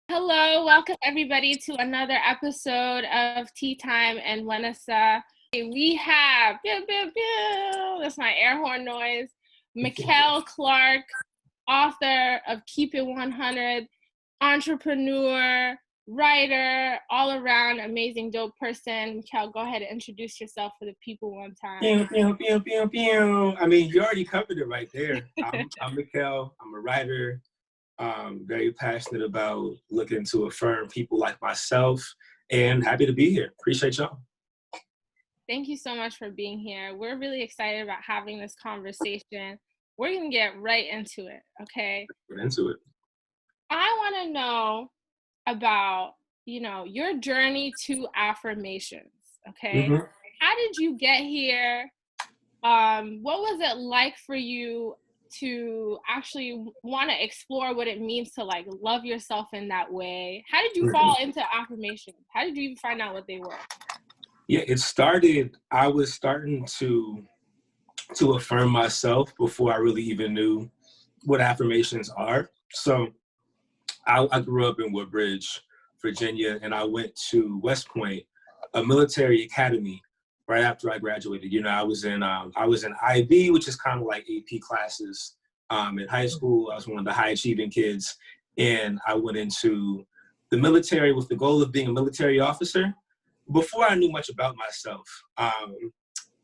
Hello, welcome everybody to another episode of Teatime and Wanasa. We have, that's my air horn noise, Michell Clark, author of Keep It 100, entrepreneur, writer, all around amazing, dope person. Michell, go ahead and introduce yourself for the people one time. I mean, you already covered it right there. I'm Michell. I'm a writer. Very passionate about looking to affirm people like myself, and happy to be here. Appreciate y'all. Thank you so much for being here. We're really excited about having this conversation. We're going to get right into it, okay? Get into it. I want to know about, your journey to affirmations, okay? Mm-hmm. How did you get here? What was it like for you to actually want to explore what it means to like love yourself in that way? How did you fall into affirmations? How did you even find out what they were? Yeah, it started, I was starting to affirm myself before I really even knew what affirmations are. So I grew up in Woodbridge, Virginia, and I went to West Point, a military academy, right after I graduated. I was in IB, which is kind of like AP classes. In high school, I was one of the high achieving kids, and I went into the military with the goal of being a military officer. Before I knew much about myself,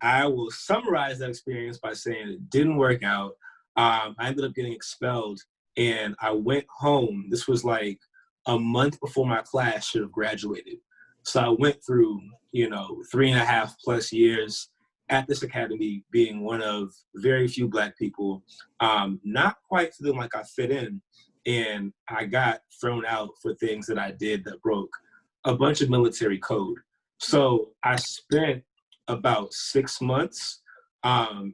I will summarize that experience by saying it didn't work out. I ended up getting expelled, and I went home. This was like a month before my class should have graduated. So I went through, 3.5+ years at this academy, being one of very few Black people, not quite feeling like I fit in. And I got thrown out for things that I did that broke a bunch of military code. So I spent about 6 months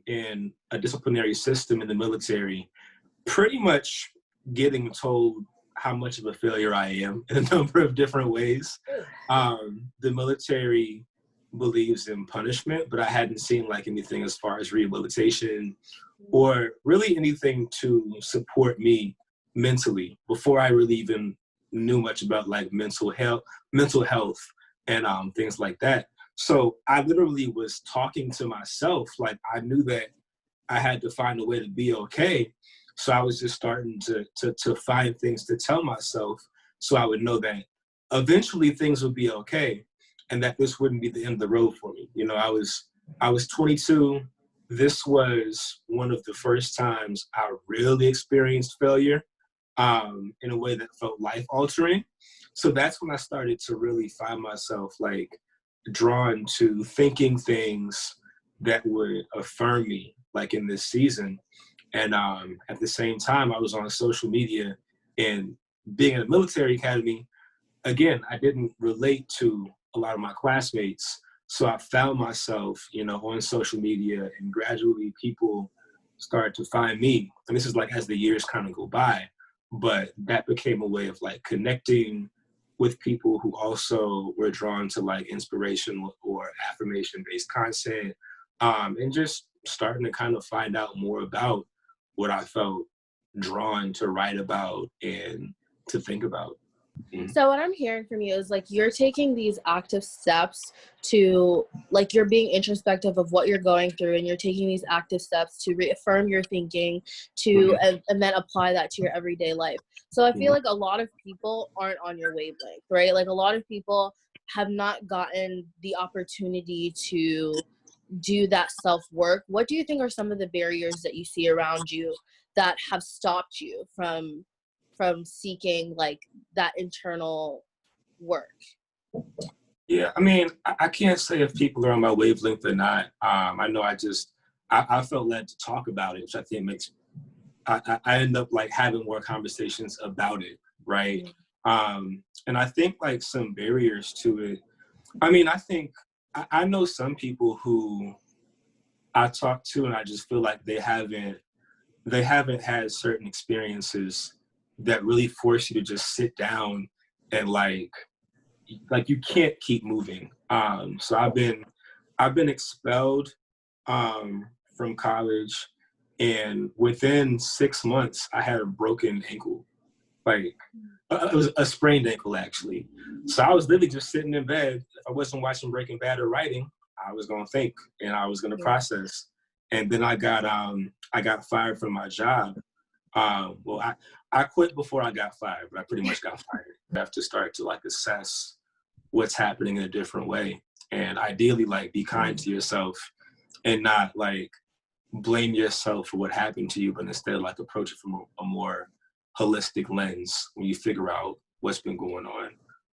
in a disciplinary system in the military, pretty much getting told how much of a failure I am in a number of different ways. The military believes in punishment, but I hadn't seen like anything as far as rehabilitation or really anything to support me mentally before I really even knew much about like mental health and things like that. So I literally was talking to myself, like I knew that I had to find a way to be okay. So I was just starting to find things to tell myself so I would know that eventually things would be okay and that this wouldn't be the end of the road for me. I was 22. This was one of the first times I really experienced failure in a way that felt life-altering. So that's when I started to really find myself like drawn to thinking things that would affirm me, like in this season. And at the same time, I was on social media, and being in a military academy, again, I didn't relate to a lot of my classmates. So I found myself, on social media, and gradually people started to find me. And this is like as the years kind of go by, but that became a way of like connecting with people who also were drawn to like inspirational or affirmation-based content, and just starting to kind of find out more about what I felt drawn to write about and to think about. So what I'm hearing from you is like you're taking these active steps to like you're being introspective of what you're going through, and you're taking these active steps to reaffirm your thinking to and then apply that to your everyday life. So I feel like a lot of people aren't on your wavelength, right? Like a lot of people have not gotten the opportunity to do that self-work. What do you think are some of the barriers that you see around you that have stopped you from seeking like that internal work? Yeah, I mean, I can't say if people are on my wavelength or not. I know I felt led to talk about it, which I think makes, I end up like having more conversations about it, right? And I think like some barriers to it. I mean, I think, I know some people who I talk to and I just feel like they haven't had certain experiences that really force you to just sit down and like you can't keep moving. So I've been expelled from college, and within 6 months I had a broken ankle. Like it was a sprained ankle actually. So I was literally just sitting in bed. If I wasn't watching Breaking Bad or writing, I was gonna think and I was gonna process. And then I got fired from my job. Well, I quit before I got fired, but I pretty much got fired. You have to start to like assess what's happening in a different way, and ideally like be kind to yourself and not like blame yourself for what happened to you, but instead like approach it from a more holistic lens when you figure out what's been going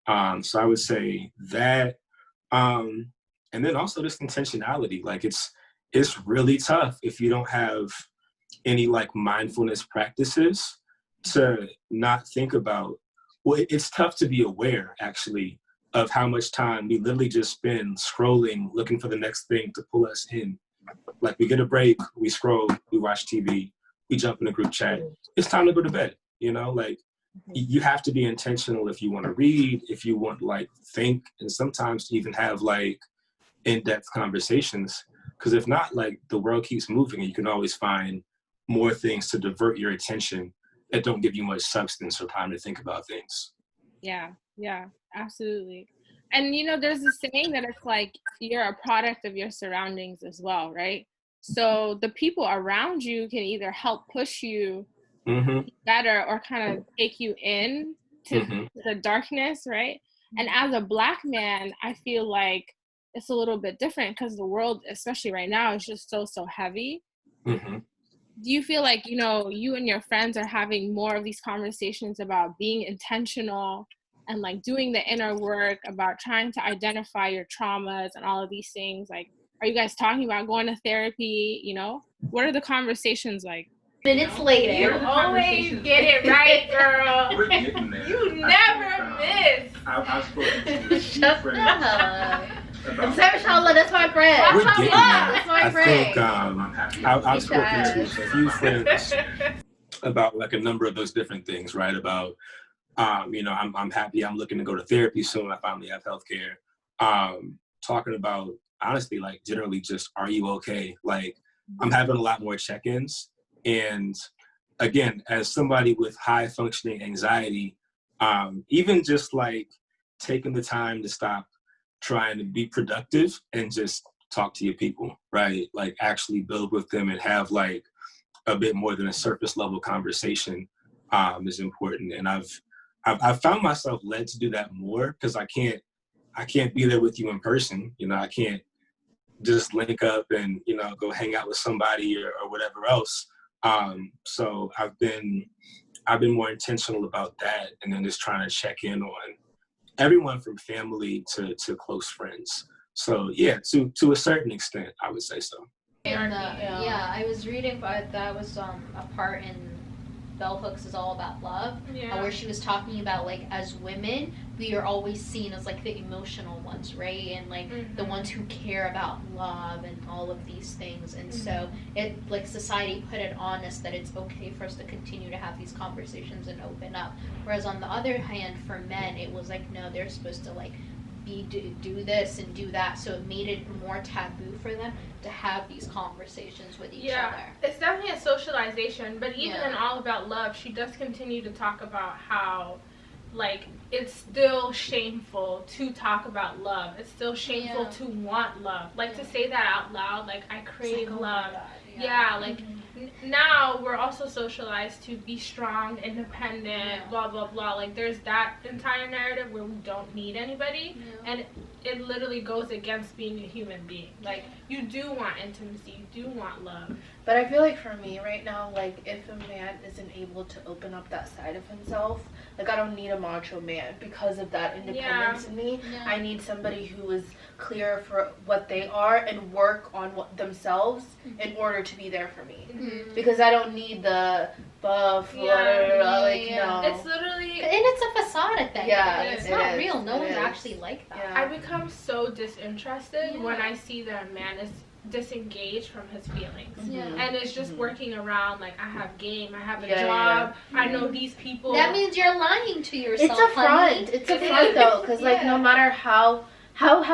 on. So I would say that, and then also this intentionality. Like it's really tough if you don't have any like mindfulness practices to not think about. Well, it's tough to be aware actually of how much time we literally just spend scrolling, looking for the next thing to pull us in. Like we get a break, we scroll, we watch TV, we jump in a group chat. It's time to go to bed. You know, like you have to be intentional if you want to read, if you want to like think, and sometimes even have like in-depth conversations. Because if not, like the world keeps moving and you can always find more things to divert your attention that don't give you much substance or time to think about things. Yeah, absolutely. And there's this saying that it's like you're a product of your surroundings as well, right? So the people around you can either help push you better or kind of take you in to the darkness, right? And as a Black man, I feel like it's a little bit different because the world, especially right now, is just so heavy. Do you feel like, you and your friends are having more of these conversations about being intentional and like doing the inner work, about trying to identify your traumas and all of these things? Like, are you guys talking about going to therapy? What are the conversations like? Minutes later. You always get it right, girl. We're getting there. You never miss. I've spoken to Shut the hell up. Except Charlotte, that's my friend. We're getting there. That's my I friend. think I've spoken to a few friends about like a number of those different things, right? About I'm happy I'm looking to go to therapy soon. I finally have healthcare. Talking about honestly, like generally just, are you okay? Like I'm having a lot more check-ins. And again, as somebody with high functioning anxiety, even just like taking the time to stop trying to be productive and just talk to your people, right? Like actually build with them and have like a bit more than a surface level conversation is important. And I've found myself led to do that more because I can't be there with you in person. I can't just link up and, go hang out with somebody or whatever else. So I've been more intentional about that, and then just trying to check in on everyone from family to close friends. So yeah, to a certain extent, I would say so. And I was reading, but that was a part in Bell Hooks is all about love, where she was talking about like as women we are always seen as like the emotional ones, right? And like the ones who care about love and all of these things. And so it like society put it on us that it's okay for us to continue to have these conversations and open up. Whereas on the other hand, for men, it was like, no, they're supposed to like do this and do that. So it made it more taboo for them to have these conversations with each other. It's definitely a socialization, but even in All About Love, she does continue to talk about how like it's still shameful to talk about love. It's still shameful to want love. Like to say that out loud, like I crave love. Now we're also socialized to be strong, independent, blah blah blah. Like there's that entire narrative where we don't need anybody, and it literally goes against being a human being. Like, you do want intimacy, you do want love. But I feel like for me right now, like, if a man isn't able to open up that side of himself, like, I don't need a macho man because of that independence in me. Yeah. I need somebody who is clear for what they are and work on themselves in order to be there for me. Because I don't need the buff, no. It's literally... And it's a facade at that. Yeah, it's not real. No one's actually like that. Yeah. I become so disinterested when I see that a man is disengaged from his feelings and it's just working around like, I have game, I have a job, I know these people. That means you're lying to yourself. It's a front. It's a front though, because like no matter how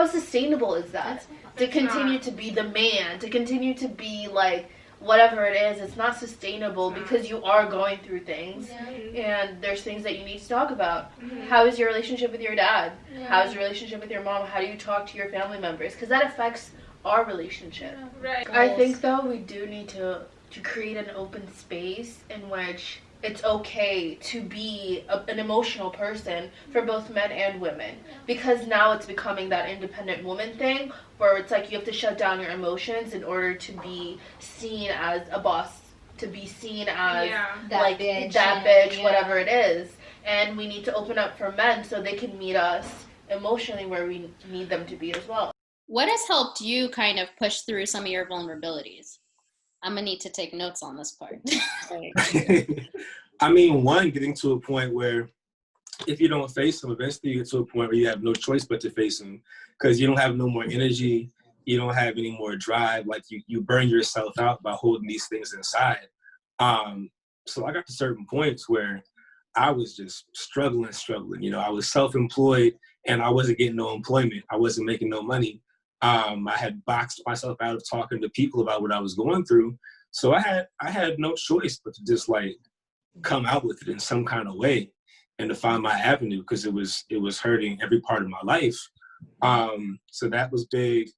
sustainable is that to continue to be the man, to continue to be like whatever it is, it's not sustainable because you are going through things and there's things that you need to talk about. How is your relationship with your dad? How is your relationship with your mom? How do you talk to your family members? Because that affects our relationship. Right. I think though we do need to create an open space in which it's okay to be an emotional person for both men and women, because now it's becoming that independent woman thing where it's like you have to shut down your emotions in order to be seen as a boss, to be seen as like that bitch, whatever it is. And we need to open up for men so they can meet us emotionally where we need them to be as well. What has helped you kind of push through some of your vulnerabilities? I'm going to need to take notes on this part. I mean, one, getting to a point where if you don't face them, eventually you get to a point where you have no choice but to face them because you don't have no more energy. You don't have any more drive. Like you burn yourself out by holding these things inside. So I got to certain points where I was just struggling. You know, I was self-employed and I wasn't getting no employment. I wasn't making no money. I had boxed myself out of talking to people about what I was going through. So I had no choice but to just like come out with it in some kind of way and to find my avenue because it was hurting every part of my life. So that was big.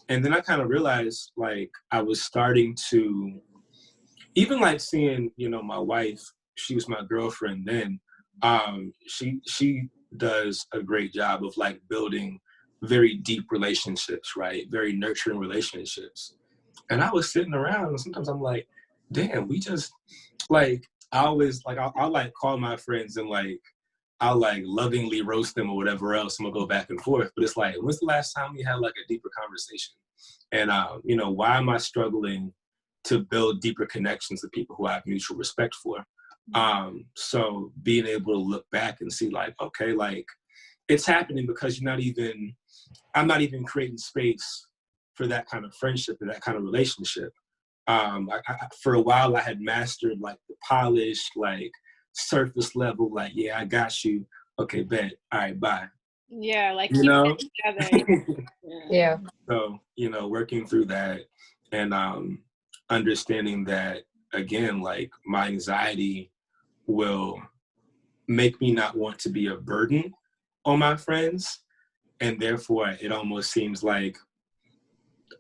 And then I kind of realized like I was starting to even like seeing, you know, my wife, she was my girlfriend then. She does a great job of like building very deep relationships, right? Very nurturing relationships. And I was sitting around and sometimes I'm like, damn, we just like, I always like, I'll like call my friends and like, I'll like lovingly roast them or whatever else and we'll go back and forth. But it's like, when's the last time we had like a deeper conversation? And, you know, why am I struggling to build deeper connections with people who I have mutual respect for? So being able to look back and see like, okay, like it's happening because I'm not even creating space for that kind of friendship and that kind of relationship. For a while I had mastered like the polished, like surface level, like, yeah, I got you. Okay, bet. All right, bye. Yeah, like you keep know? it together. Yeah. So, you know, working through that and understanding that again, like my anxiety will make me not want to be a burden on my friends. And therefore it almost seems like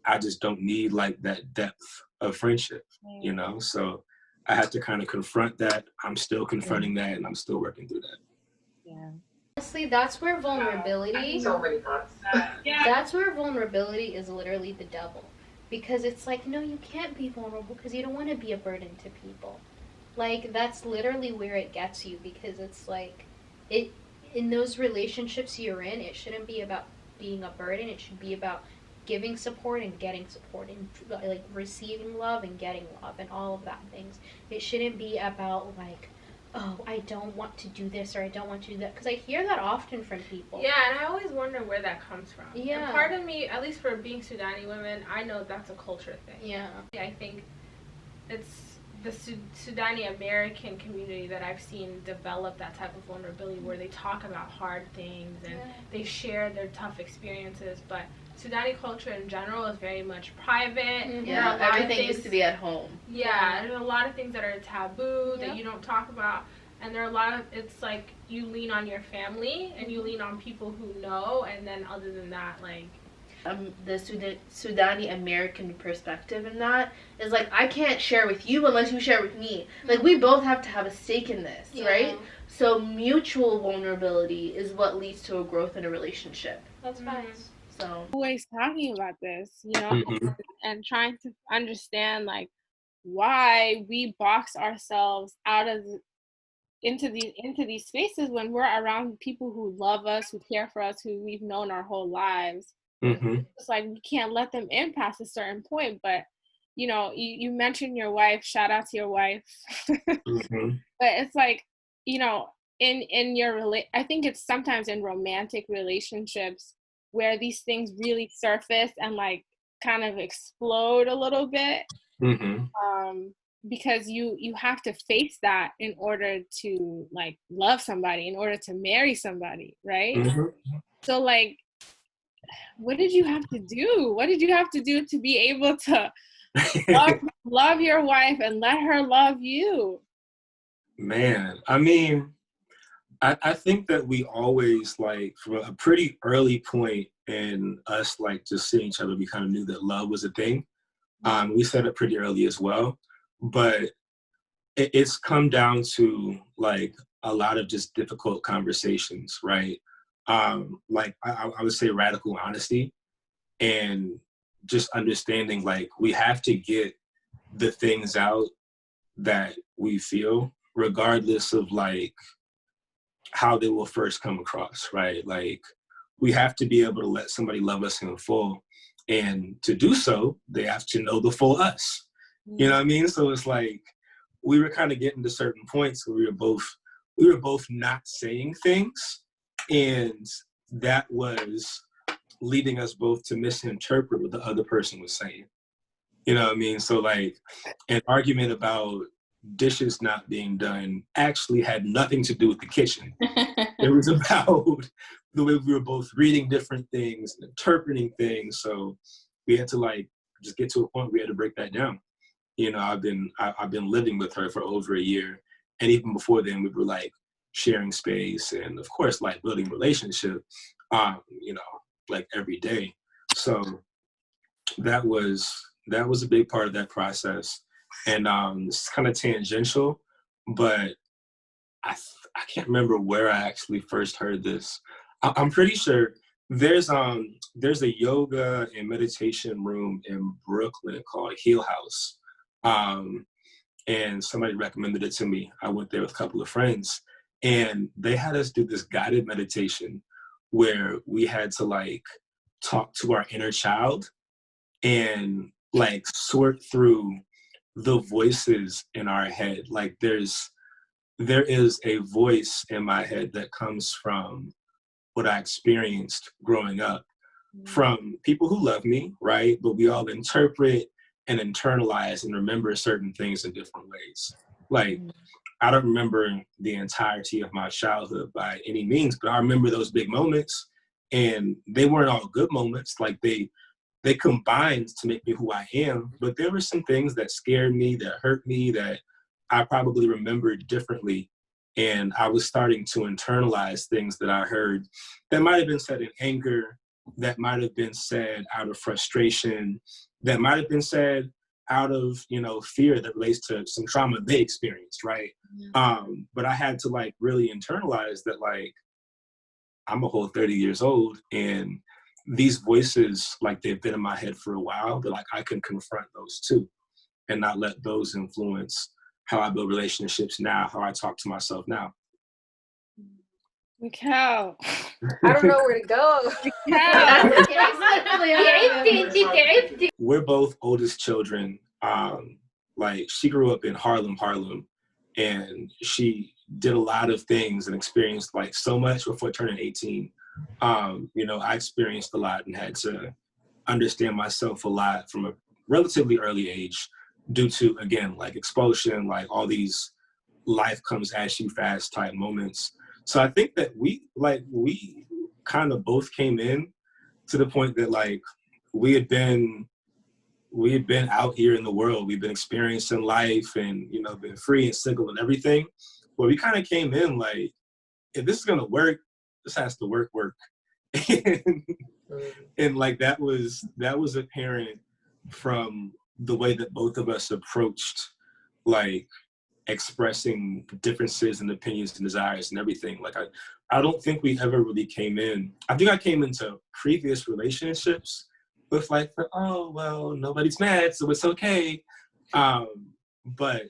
I just don't need like that depth of friendship, you know? So I had to kind of confront that. I'm still confronting that and I'm still working through that. Yeah. Honestly, that's where vulnerability, that's where vulnerability is literally the devil. Because it's like, no, you can't be vulnerable because you don't want to be a burden to people. Like, that's literally where it gets you because it's like, in those relationships you're in, it shouldn't be about being a burden. It should be about giving support and getting support and like receiving love and getting love and all of that things. It shouldn't be about like, oh, I don't want to do this or I don't want to do that. Because I hear that often from people. Yeah, and I always wonder where that comes from. Yeah. And part of me, at least for being Sudani women, I know that's a culture thing. Yeah. I think it's the Sudani American community that I've seen develop that type of vulnerability where they talk about hard things and they share their tough experiences. But Sudani culture in general is very much private. Mm-hmm. Yeah, everything used to be at home. Yeah, there's a lot of things that are taboo that you don't talk about. And there are a lot of, it's like you lean on your family and you lean on people who know. And then other than that, like, the Sudani American perspective in that is like, I can't share with you unless you share with me. Like, we both have to have a stake in this, right? So mutual vulnerability is what leads to a growth in a relationship. That's facts. So always talking about this, Mm-hmm. and trying to understand like why we box ourselves out of into these spaces when we're around people who love us, who care for us, who we've known our whole lives. Mm-hmm. It's like we can't let them in past a certain point. But you mentioned your wife. Shout out to your wife. Mm-hmm. But it's like, in your I think it's sometimes in romantic relationships where these things really surface and like kind of explode a little bit. Mm-hmm. Because you have to face that in order to like love somebody, in order to marry somebody, right? Mm-hmm. So like, what did you have to do? What did you have to do to be able to love your wife and let her love you? Man, I mean, I think that we always, like, from a pretty early point in us, like, just seeing each other, we kind of knew that love was a thing. We said it pretty early as well, but it's come down to, like, a lot of just difficult conversations, right? Like, I would say radical honesty and just understanding, like, we have to get the things out that we feel, regardless of, like, how they will first come across, right? Like, we have to be able to let somebody love us in full. And to do so, they have to know the full us. You know what I mean? So it's like, we were kind of getting to certain points where we were both not saying things. And that was leading us both to misinterpret what the other person was saying. You know what I mean? So like, an argument about dishes not being done actually had nothing to do with the kitchen. It was about the way we were both reading different things and interpreting things. So we had to like just get to a point where we had to break that down. I've been living with her for over a year, and even before then, we were like sharing space and of course like building relationship, like every day. So that was a big part of that process, and it's kind of tangential, but I can't remember where I actually first heard this. I'm pretty sure there's a yoga and meditation room in Brooklyn called Heel House, and somebody recommended it to me. I went there with a couple of friends, and they had us do this guided meditation where we had to like talk to our inner child and like sort through the voices in our head. Like there is a voice in my head that comes from what I experienced growing up, from people who love me, right? But we all interpret and internalize and remember certain things in different ways. Like, I don't remember the entirety of my childhood by any means, but I remember those big moments, and they weren't all good moments. Like they combined to make me who I am, but there were some things that scared me, that hurt me, that I probably remembered differently. And I was starting to internalize things that I heard that might have been said in anger, that might have been said out of frustration, that might have been said out of, fear that relates to some trauma they experienced, right? But I had to like really internalize that, like, I'm a whole 30 years old, and these voices, like, they've been in my head for a while, but like I can confront those too and not let those influence how I build relationships now, how I talk to myself now. Michelle. I don't know where to go. We're both oldest children. Like, she grew up in Harlem, and she did a lot of things and experienced like so much before turning 18. I experienced a lot and had to understand myself a lot from a relatively early age due to, again, like expulsion, like all these life comes at you fast type moments. So I think that we kind of both came in to the point that like we had been out here in the world. We've been experiencing life and, been free and single and everything. But we kind of came in like, if this is going to work, this has to work. And like, that was apparent from the way that both of us approached like expressing differences and opinions and desires and everything. Like I don't think we ever really came in. I think I came into previous relationships with like, oh, well, nobody's mad, so it's okay. But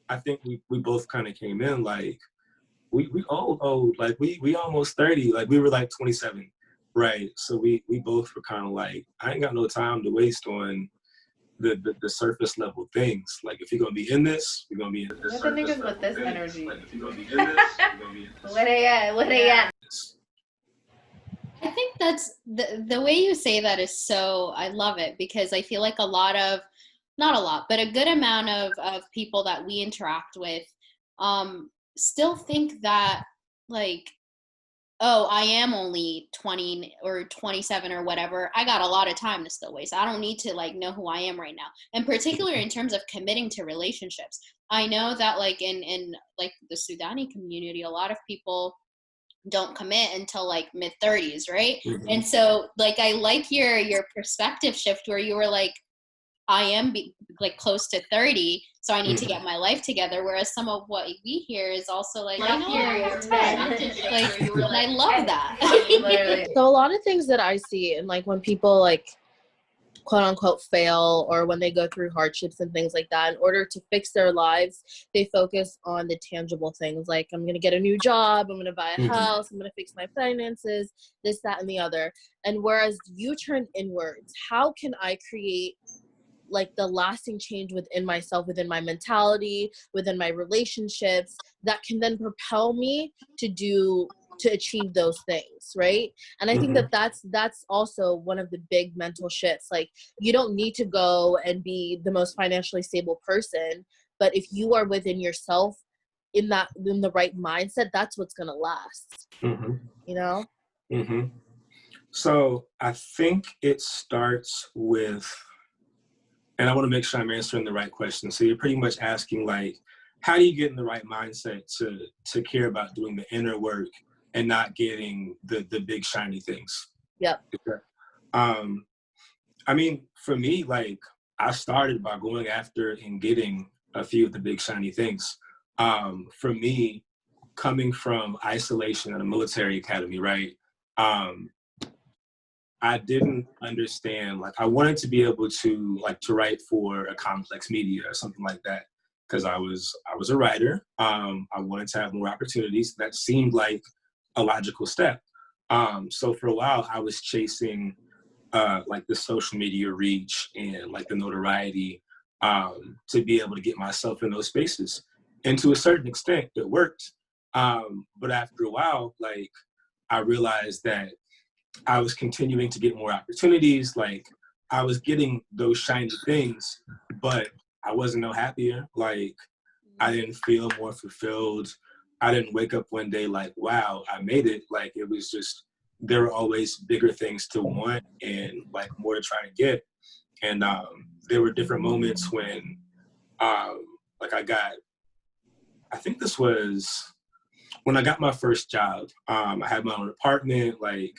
I think we both kind of came in like, we old, like we almost 30, like we were like 27, right? So we both were kind of like, I ain't got no time to waste on the surface level things. Like if you're gonna be in this, you're gonna be in this. What the niggas with this energy? Like if you're gonna be in this, you're gonna be in this. Where they at? Where they at? I think that's the way you say that is so, I love it, because I feel like a lot of, not a lot, but a good amount of people that we interact with still think that like, oh, I am only 20 or 27 or whatever. I got a lot of time to still waste. I don't need to like know who I am right now. And particularly in terms of committing to relationships. I know that like in like the Sudani community, a lot of people don't commit until like mid 30s, right? Mm-hmm. And so like I like your perspective shift where you were like, I am like close to 30, so I need to get my life together. Whereas some of what we hear is also like, Life period. like, and I love that. So a lot of things that I see, and like when people like quote unquote fail, or when they go through hardships and things like that, in order to fix their lives, they focus on the tangible things. Like, I'm going to get a new job, I'm going to buy a house, I'm going to fix my finances, this, that, and the other. And whereas you turn inwards, how can I create like the lasting change within myself, within my mentality, within my relationships, that can then propel me to achieve those things, right? And I think that that's also one of the big mental shifts. Like, you don't need to go and be the most financially stable person, but if you are within yourself in the right mindset, that's what's gonna last. You know? So I think it starts with, and I want to make sure I'm answering the right question. So you're pretty much asking like, how do you get in the right mindset to care about doing the inner work and not getting the big shiny things? Yep. I mean, for me, like I started by going after and getting a few of the big shiny things. For me, coming from isolation at a military academy, right? I didn't understand, like I wanted to be able to write for a complex media or something like that, because I was a writer. I wanted to have more opportunities. That seemed like a logical step. So for a while I was chasing like the social media reach and like the notoriety to be able to get myself in those spaces. And to a certain extent it worked. But after a while, like I realized that I was continuing to get more opportunities. Like I was getting those shiny things, but I wasn't no happier. Like I didn't feel more fulfilled. I didn't wake up one day like, wow, I made it. Like it was just, there were always bigger things to want and like more to try to get. And there were different moments when like I think this was when I got my first job. I had my own apartment, like,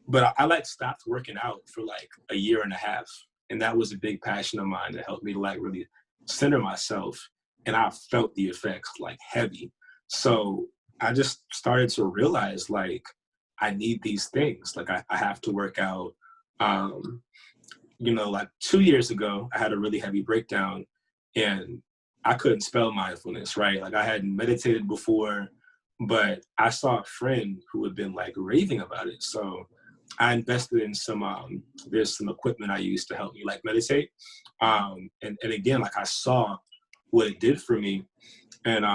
but I like stopped working out for like a year and a half. And that was a big passion of mine that helped me to like really center myself. And I felt the effects like heavy. So I just started to realize like, I need these things. Like I have to work out. You know, like 2 years ago, I had a really heavy breakdown and I couldn't spell mindfulness, right? Like I hadn't meditated before, but I saw a friend who had been like raving about it. So I invested in some, there's some equipment I use to help me like meditate. And again, like I saw what it did for me. And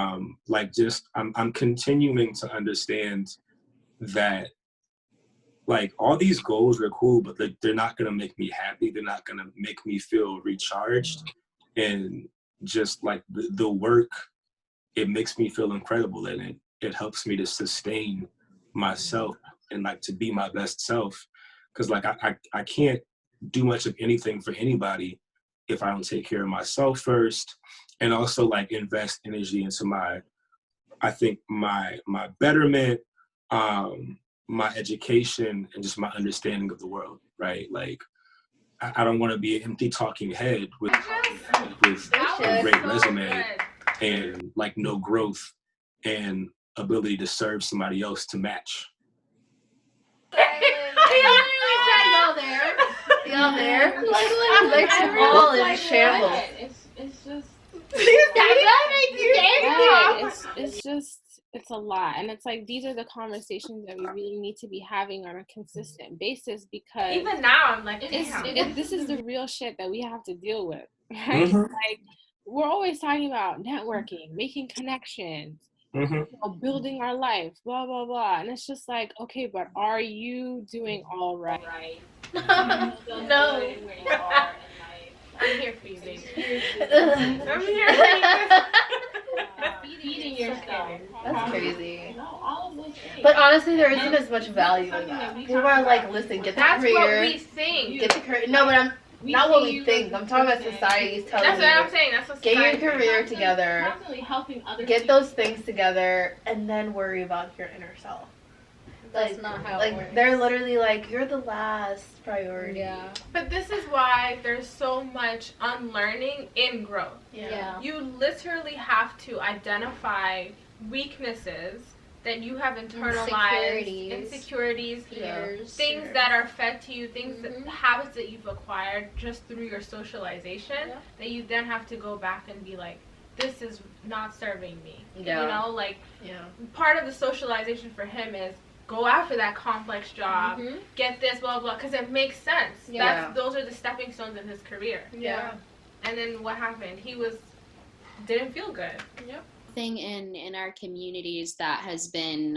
like just, I'm continuing to understand that like all these goals are cool, but they're not gonna make me happy. They're not gonna make me feel recharged. And just like the work, it makes me feel incredible, and it helps me to sustain myself and like to be my best self. Cause like I can't do much of anything for anybody if I don't take care of myself first, and also like invest energy into my betterment, my education, and just my understanding of the world, right? Like I don't want to be an empty talking head with a great resume and like no growth and ability to serve somebody else to match. Y'all there? Like all in shambles. It's just. It's a lot. And it's like, these are the conversations that we really need to be having on a consistent basis, because even now I'm like, this is the real shit that we have to deal with, right? Like, we're always talking about networking, making connections, building our life, blah, blah, blah. And it's just like, okay, but are you doing all right? No. I'm here for you, baby. I'm here for you. Feeding yourself. That's crazy. But honestly, there isn't as much value in that. People are like, listen, get the That's career. what we think. Get the career. No, but not what we think. I'm talking about society's telling you. That's what I'm saying. That's what Get your career together. Constantly helping others. Get those things together, and then worry about your inner self. That's not how it works. Like, they're literally like, you're the last priority. Yeah. But this is why there's so much unlearning in growth. Yeah. You literally have to identify weaknesses that you have internalized, insecurities, fears, things that are fed to you, things that, habits that you've acquired just through your socialization, that you then have to go back and be like, this is not serving me. Yeah. You know, like, part of the socialization for him is go after that complex job, get this, blah, blah, because it makes sense. Those are the stepping stones in his career. Yeah. And then what happened? He didn't feel good. Yep. Thing in our communities that has been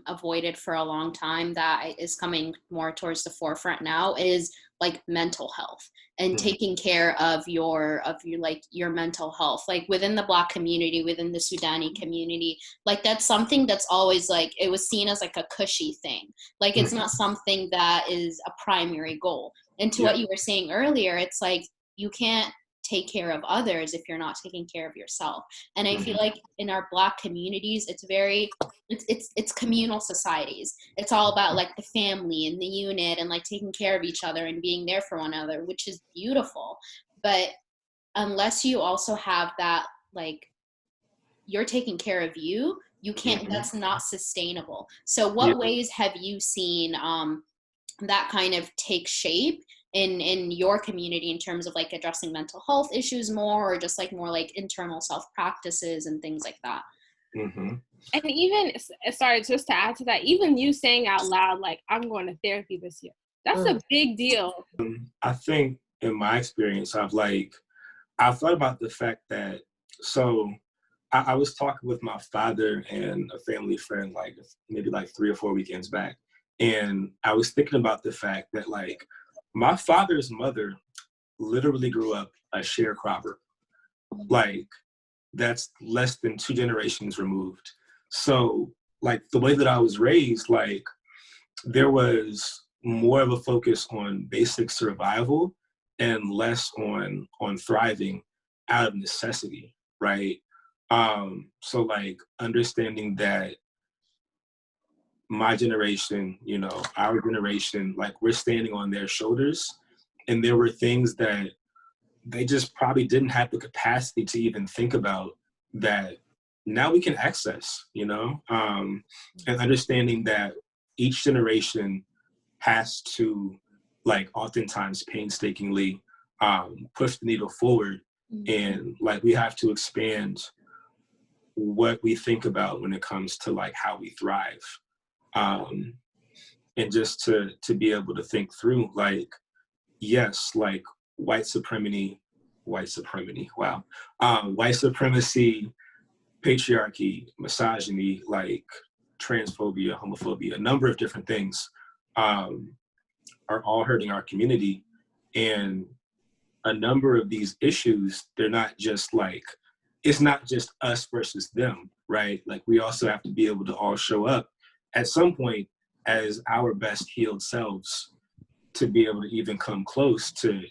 avoided for a long time that is coming more towards the forefront now is like mental health and taking care of your mental health, like within the Black community, within the Sudani community. Like, that's something that's always like, it was seen as like a cushy thing, like it's not something that is a primary goal. And to what you were saying earlier, it's like, you can't take care of others if you're not taking care of yourself. And I feel like in our Black communities, it's communal societies. It's all about like the family and the unit and like taking care of each other and being there for one another, which is beautiful. But unless you also have that, like, you're taking care of you can't, that's not sustainable. So what ways have you seen that kind of take shape in your community in terms of like addressing mental health issues more, or just like more like internal self practices and things like that? And even, sorry, just to add to that, even you saying out loud, like, I'm going to therapy this year, that's a big deal. I think in my experience, I've thought about the fact that, so I was talking with my father and a family friend, like maybe like 3 or 4 weekends back. And I was thinking about the fact that, like, my father's mother literally grew up a sharecropper. Like, that's less than 2 generations removed. So, like, the way that I was raised, like, there was more of a focus on basic survival and less on thriving out of necessity, right? So, like, understanding that my generation, you know, our generation, like, we're standing on their shoulders, and there were things that they just probably didn't have the capacity to even think about that now we can access, you know, and understanding that each generation has to, like, oftentimes painstakingly push the needle forward, and like, we have to expand what we think about when it comes to, like, how we thrive. And just to be able to think through, like, yes, like, white supremacy, white supremacy, patriarchy, misogyny, like transphobia, homophobia, a number of different things are all hurting our community. And a number of these issues, they're not just like, it's not just us versus them, right? Like, we also have to be able to all show up at some point as our best healed selves to be able to even come close to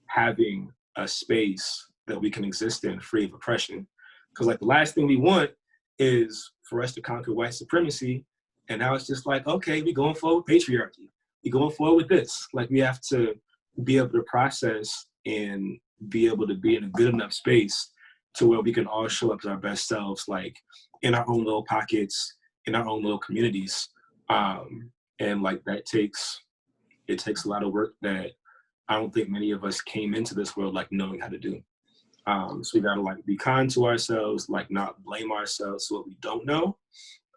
having a space that we can exist in free of oppression. Because, like, the last thing we want is for us to conquer white supremacy, and now it's just like, okay, we're going forward with patriarchy. We're going forward with this. Like, we have to be able to process and be able to be in a good enough space to where we can all show up as our best selves, like in our own little pockets, in our own little communities. And like it takes a lot of work that I don't think many of us came into this world like knowing how to do. So we gotta like be kind to ourselves, like not blame ourselves for what we don't know,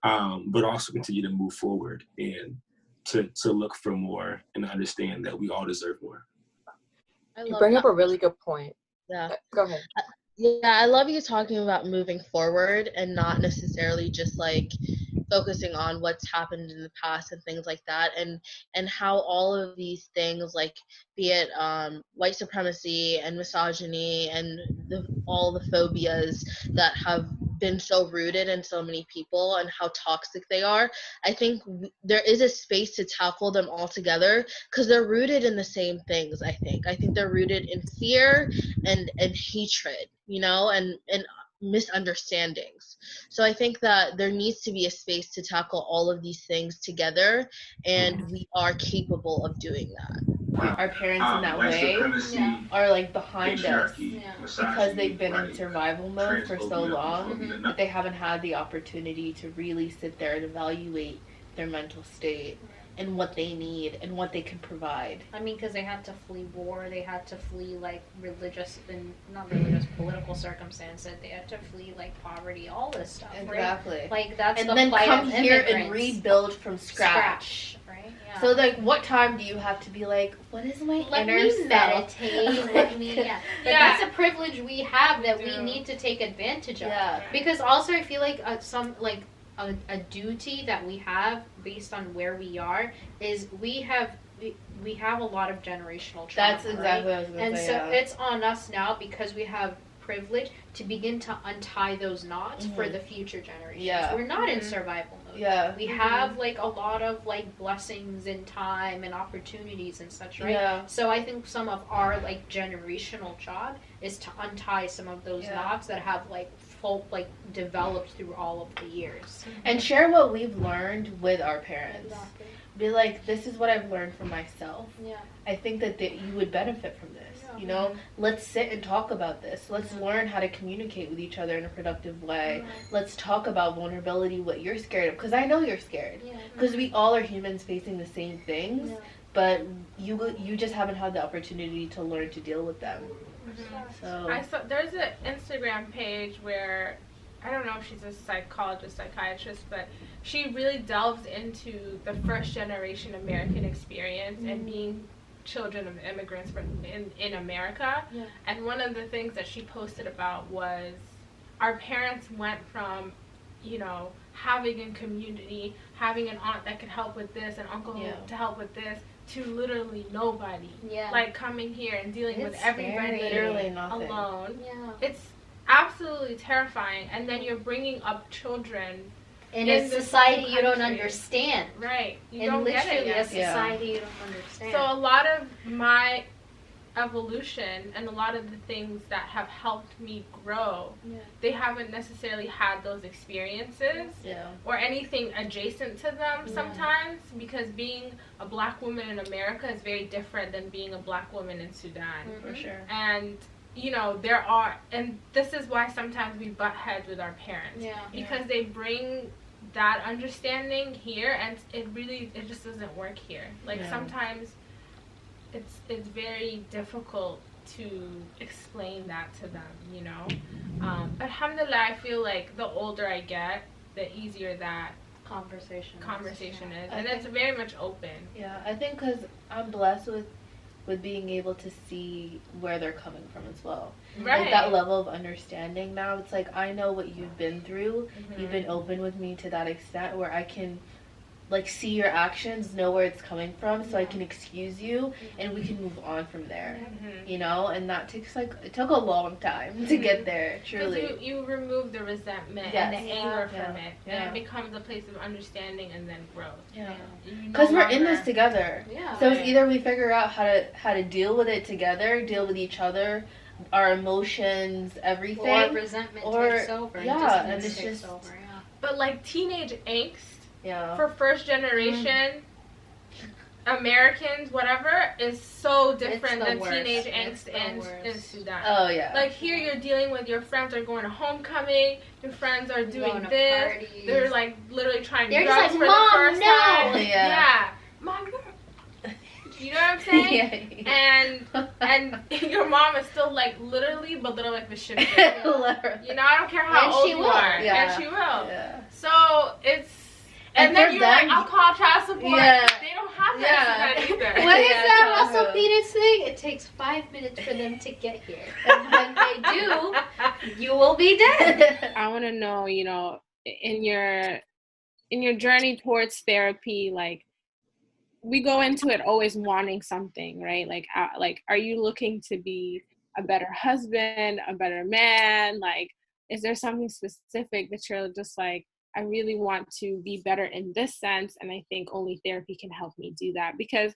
but also continue to move forward and to look for more and understand that we all deserve more. You bring up a really good point. Yeah. Go ahead. Yeah, I love you talking about moving forward and not necessarily just like focusing on what's happened in the past and things like that, and how all of these things, like be it white supremacy and misogyny and all the phobias that have been so rooted in so many people and how toxic they are, I think there is a space to tackle them all together because they're rooted in the same things. I think they're rooted in fear and hatred, you know, and misunderstandings. So I think that there needs to be a space to tackle all of these things together, and we are capable of doing that. Our parents in that way are like behind us because they've been in survival mode for so long that they haven't had the opportunity to really sit there and evaluate their mental state and what they need and what they can provide. I mean, because they had to flee war, they had to flee like religious and not religious, political circumstances. They had to flee like poverty, all this stuff. Exactly. Right? Like that's and the then plight come of here immigrants. and rebuild from scratch. Right? Yeah. So like, what time do you have to be like, what is my inner self? Meditate. Let me. Yeah. But that's a privilege we have that we need to take advantage of. Yeah. Because also I feel like a duty that we have based on where we are is we have a lot of generational trauma. That's exactly what I was going to say. And so it's on us now because we have privilege to begin to untie those knots for the future generations. Yeah. We're not in survival mode. Yeah. We have like a lot of like blessings in time and opportunities and such, right? Yeah. So I think some of our like generational job is to untie some of those knots that have like developed through all of the years. And share what we've learned with our parents. Exactly. Be like, this is what I've learned for myself. Yeah. I think that you would benefit from this. You know, let's sit and talk about this. Let's learn how to communicate with each other in a productive way. Let's talk about vulnerability, what you're scared of, because I know you're scared. Because we all are humans facing the same things, but you just haven't had the opportunity to learn to deal with them. So I saw there's an Instagram page where I don't know if she's a psychologist, psychiatrist, but she really delves into the first generation American experience and being children of immigrants in America. And one of the things that she posted about was our parents went from, you know, having a community, having an aunt that could help with this, an uncle to help with this, to literally nobody. Like coming here and dealing with everybody literally nothing. Alone. It's absolutely terrifying. And then you're bringing up children in a society you don't understand. Right. You don't get it yet. A society you don't understand. So a lot of my evolution and a lot of the things that have helped me grow, they haven't necessarily had those experiences or anything adjacent to them sometimes, because being a black woman in America is very different than being a black woman in Sudan. For sure. And you know, and this is why sometimes we butt heads with our parents, because they bring that understanding here, and it just doesn't work here. Like sometimes it's very difficult to explain that to them, you know. Alhamdulillah, I feel like the older I get, the easier that conversation is, and it's very much open. Yeah, I think because I'm blessed with being able to see where they're coming from as well. Right. Like that level of understanding now, it's like I know what you've been through. You've been open with me to that extent where I can like see your actions, know where it's coming from, so I can excuse you and we can move on from there. You know, and that it took a long time to get there, truly. You remove the resentment and the anger from it, and it becomes a place of understanding and then growth. Because we're in this together. So it's either we figure out how to deal with it together, deal with each other, our emotions, everything, or resentment takes over. And it's just But like teenage angst for first generation, Americans, whatever, is so different than worst. teenage It's angst in Sudan. Oh yeah. Like here, you're dealing with your friends are going to homecoming, your friends are doing this. Parties. They're like literally trying They're drugs just like, for Mom, the first no! time. Yeah. Mom, you know what I'm saying? And your mom is still like literally belittling like the shit. You know, I don't care how old you are, yeah. and she will. Yeah. So it's. And then you're like alcohol, child support. Yeah. They don't have that either. What is that Russell Peters thing? It takes 5 minutes for them to get here. And when they do, you will be dead. I want to know, you know, in your journey towards therapy, like we go into it always wanting something, right? Like are you looking to be a better husband, a better man? Like, is there something specific that you're just like, I really want to be better in this sense, and I think only therapy can help me do that? Because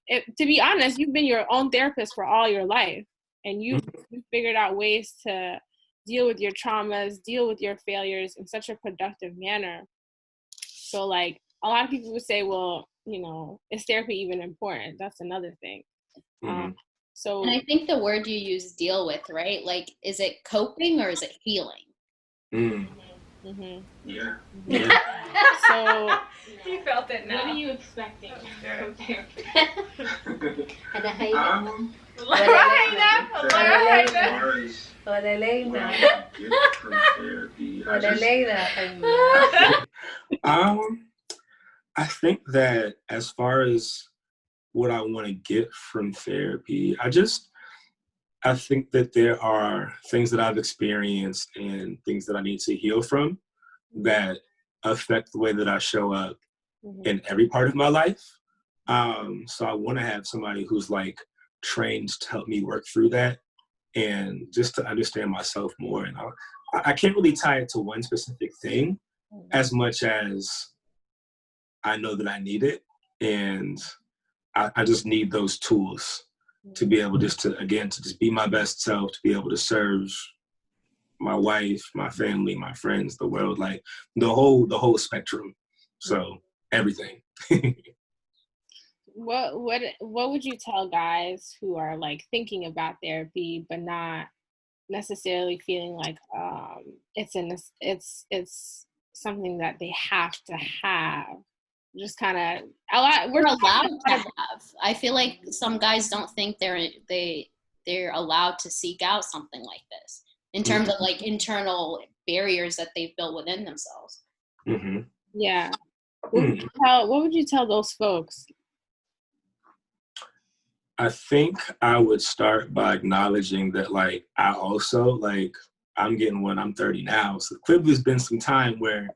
to be honest, you've been your own therapist for all your life, and you've figured out ways to deal with your traumas, deal with your failures in such a productive manner. So like a lot of people would say, well, you know, is therapy even important? That's another thing. So, and I think the word you use, deal with, right? Like, is it coping or is it healing? Yeah. So He felt it now. what are you expecting from therapy? And I hate it. I think that as far as what I want to get from therapy, I think that there are things that I've experienced and things that I need to heal from that affect the way that I show up in every part of my life. So I want to have somebody who's like trained to help me work through that and just to understand myself more. And I can't really tie it to one specific thing as much as I know that I need it. And I just need those tools to be able to just be my best self, to be able to serve my wife, my family, my friends, the world, like the whole spectrum. So everything. What would you tell guys who are like thinking about therapy but not necessarily feeling like it's something that they have to have? Just kind of we're allowed to have. I feel like some guys don't think they're allowed to seek out something like this in terms of like internal barriers that they've built within themselves. Yeah. What would you tell those folks? I think I would start by acknowledging that, like, I also, like, I'm getting I'm 30 now. So clearly there's been some time where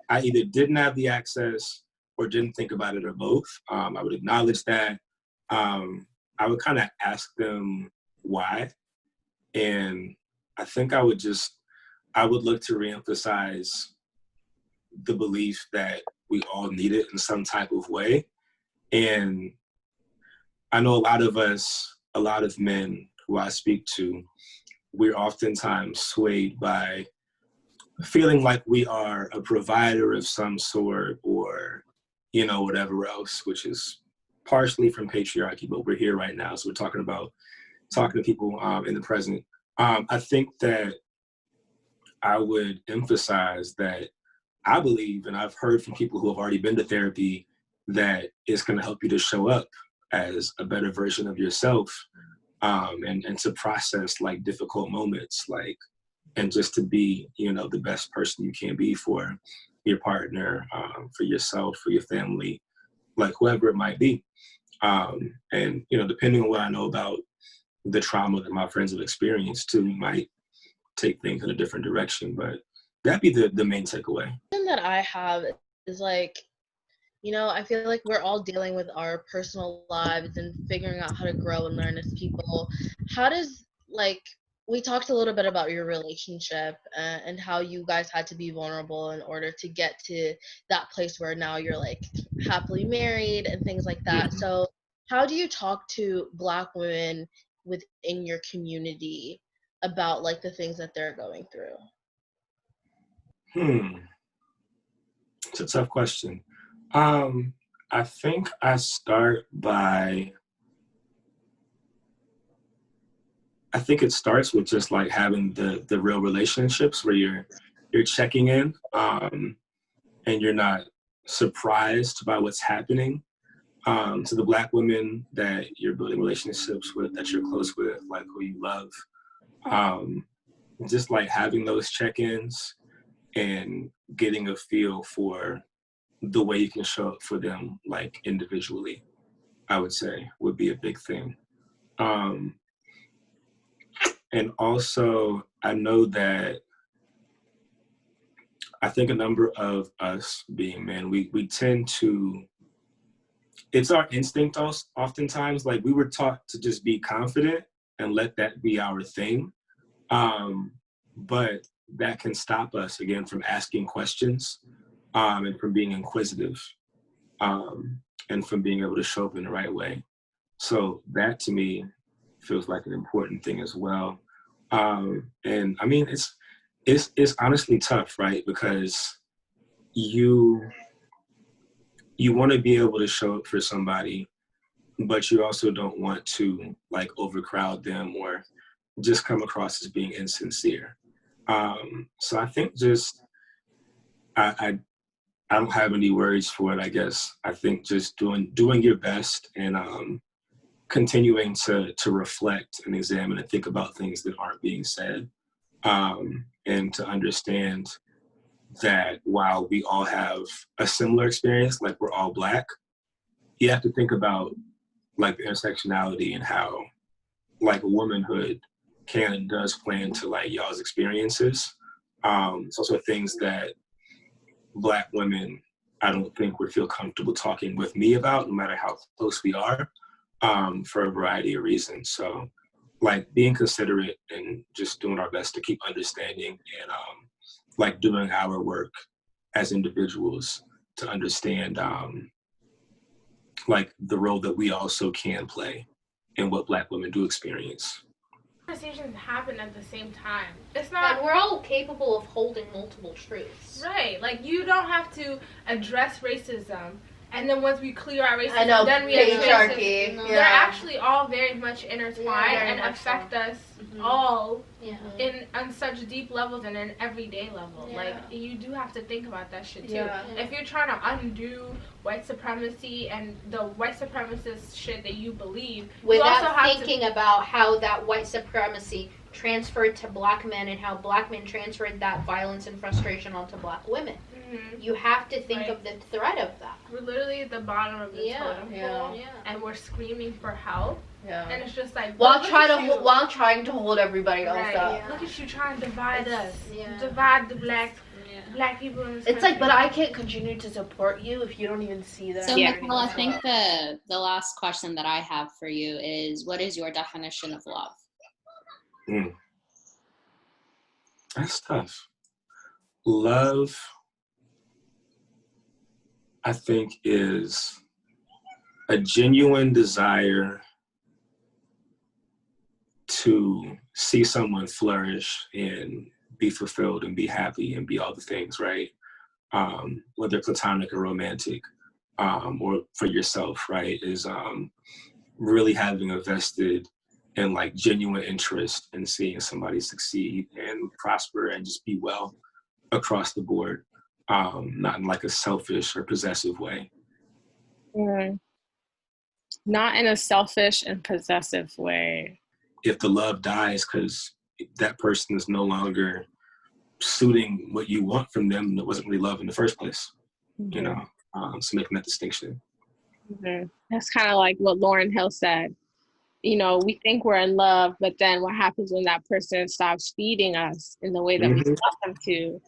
I either didn't have the access or didn't think about it, or both. I would acknowledge that. I would kind of ask them why. And I think I would look to reemphasize the belief that we all need it in some type of way. And I know a lot of men who I speak to, we're oftentimes swayed by feeling like we are a provider of some sort, or, you know, whatever else, which is partially from patriarchy, but we're here right now. So we're talking to people in the present. I think that I would emphasize that I believe, and I've heard from people who have already been to therapy, that it's going to help you to show up as a better version of yourself, and to process like difficult moments, like, and just to be, you know, the best person you can be for your partner, for yourself, for your family, like whoever it might be. And, you know, depending on what I know about the trauma that my friends have experienced too, might take things in a different direction, but that'd be the main takeaway. Something that I have is like, you know, I feel like we're all dealing with our personal lives and figuring out how to grow and learn as people. How does, like, we talked a little bit about your relationship and how you guys had to be vulnerable in order to get to that place where now you're like happily married and things like that. So how do you talk to Black women within your community about like the things that they're going through? It's a tough question. I I think I start by, I think it starts with just like having the real relationships where you're checking in, and you're not surprised by what's happening. To the Black women that you're building relationships with, that you're close with, like who you love, just like having those check-ins and getting a feel for the way you can show up for them, like individually, I would say would be a big thing. And also, I know that I think a number of us being men, we tend to, it's our instinct oftentimes, like we were taught to just be confident and let that be our thing. But that can stop us, again, from asking questions, and from being inquisitive, and from being able to show up in the right way. So that to me feels like an important thing as well. And I mean, it's honestly tough, right? Because you want to be able to show up for somebody, but you also don't want to like overcrowd them or just come across as being insincere. So I think just, I don't have any words for it, I guess. I think just doing your best and continuing to reflect and examine and think about things that aren't being said, and to understand that while we all have a similar experience, like we're all Black, you have to think about like the intersectionality and how like womanhood can and does play into like y'all's experiences. It's also things that Black women, I don't think would feel comfortable talking with me about, no matter how close we are, for a variety of reasons. So like being considerate and just doing our best to keep understanding and like doing our work as individuals to understand like the role that we also can play in what Black women do experience. Conversations happen at the same time. It's not. And we're all capable of holding multiple truths. Right. Like you don't have to address racism, and then once we clear our racism, then we address patriarchy. They're actually all very much intertwined and affect us all on such deep levels and an everyday level. Yeah. Like you do have to think about that shit too. Yeah. If you're trying to undo white supremacy and the white supremacist shit that you believe, you also without have thinking about how that white supremacy transferred to Black men and how Black men transferred that violence and frustration onto Black women. You have to think of the threat of that. We're literally at the bottom of the totem pole, Yeah. and we're screaming for help. Yeah. And it's just like While trying to hold everybody else right. up. Yeah. Look at you trying to divide us, Yeah. divide the black people in this It's like, country. but I can't continue to support you if you don't even see that. So, Yeah. Michelle, I think the last question that I have for you is, what is your definition of love? That's tough. Love, I think, is a genuine desire to see someone flourish and be fulfilled and be happy and be all the things, right? Whether platonic or romantic, or for yourself, right? Is really having a vested and like genuine interest in seeing somebody succeed and prosper and just be well across the board, not in like a selfish or possessive way. Not in a selfish and possessive way. If the love dies because that person is no longer suiting what you want from them, it wasn't really love in the first place, you know? So making that distinction. That's kind of like what Lauryn Hill said. You know, we think we're in love, but then what happens when that person stops feeding us in the way that we want them to?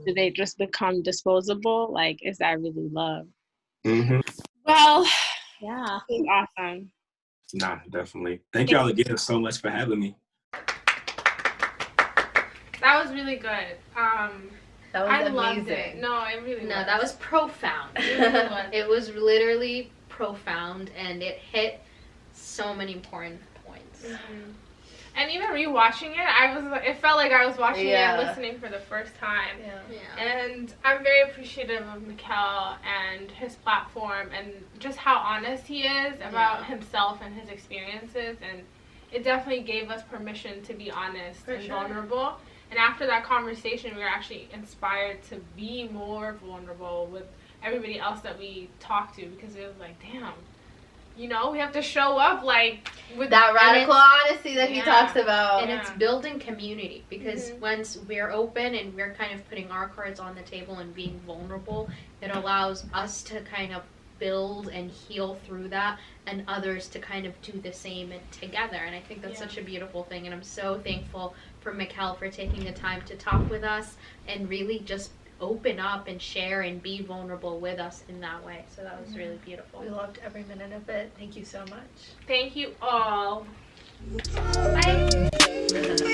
Do they just become disposable? Like, is that really love? Well, Yeah. it was awesome. Nah, definitely. Thank y'all again so much for having me. That was really good. That was I amazing. loved it. No, it really was. No, that was profound. It really was. It was literally profound, and it hit so many important points. And And even rewatching it, it felt like I was watching it and listening for the first time. And I'm very appreciative of Michell and his platform and just how honest he is about himself and his experiences. And it definitely gave us permission to be honest and vulnerable. And after that conversation, we were actually inspired to be more vulnerable with everybody else that we talked to, because it was like, damn, you know, we have to show up like with that radical honesty that he talks about. And it's building community, because once we're open and we're kind of putting our cards on the table and being vulnerable, it allows us to kind of build and heal through that, and others to kind of do the same and together. And I think that's such a beautiful thing, and I'm so thankful for Michell for taking the time to talk with us and really just open up and share and be vulnerable with us in that way. So that was really beautiful. We loved every minute of it. Thank you so much. Thank you all. Bye.